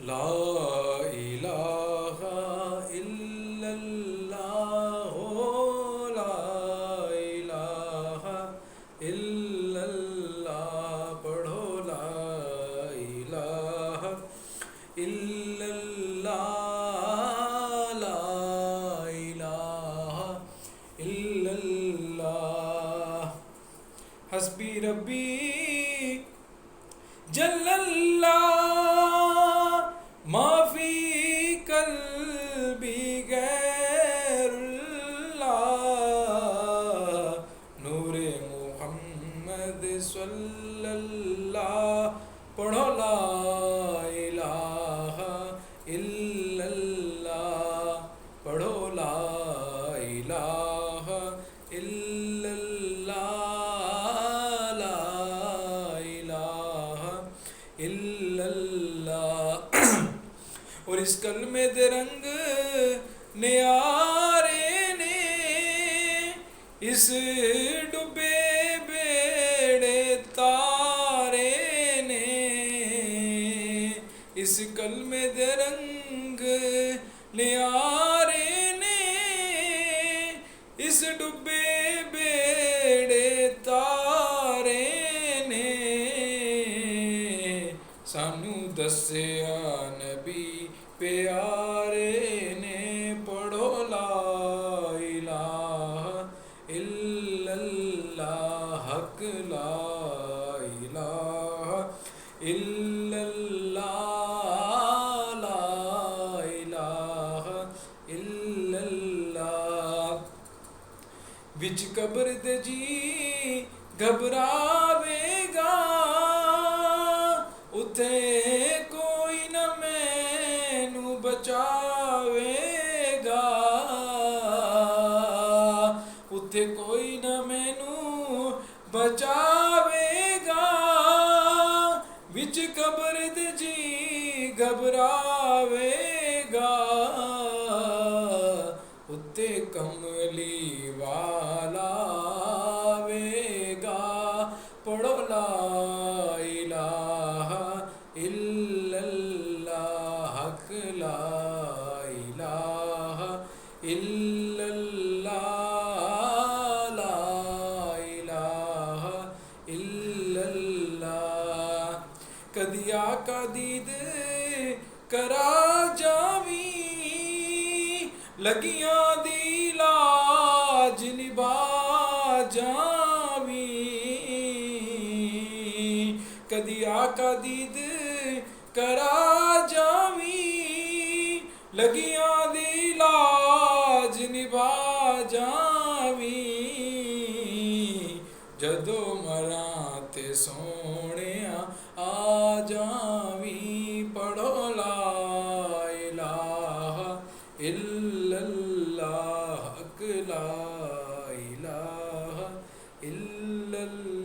ला इलाहा इल्लल्लाह ला इलाहा इल्लल्लाह पढ़ो ला इलाहा इल्लल्लाह ला इलाहा इल्लल्लाह हस्बी रब्बी जल्लल्लाह माफी कल्बी गैरुल्लाह नूरे मुहम्मद सल्लल्लाह पढ़ो ला इलाहा इल्लल्लाह पढ़ो ला इलाहा इल्लल्लाह ला इलाहा इल्लल्लाह और इस कलमे दे रंग न्यारे ने इस डूबे बेड़े तारे ने इस कलमे दे रंग न्यारे ने इस डूबे बेड़े तारे ने सानू दस्या नबी प्यारे ने पढ़ो ला इलाहा इल्लल्लाह हक ला इलाहा इल्लल्लाह ला इलाहा इल्लल्लाह विच कब्र दे जी घबरावेगा उथे कोई न मैनू बचावेगा उथे कोई न मैनू बचावेगा विच कब्र दे जी घबरावेगा उते कमली वाला आवेगा पढ़ो ला इलाहा इल्लल्लाह हक ला इलाहा इल्लल्लाह ला इलाहा इल्लल्लाह कदिया का दीद करा जावी लगियां दी लाज निभा जावी कदी आका दीद करा जावी लगियां दी लाज निभा जावी जदो मरा ते सोहणिया आ जावी पढ़ो ला इलाहा इल्लल्लाह हक ला इलाहा इल्लल्लाह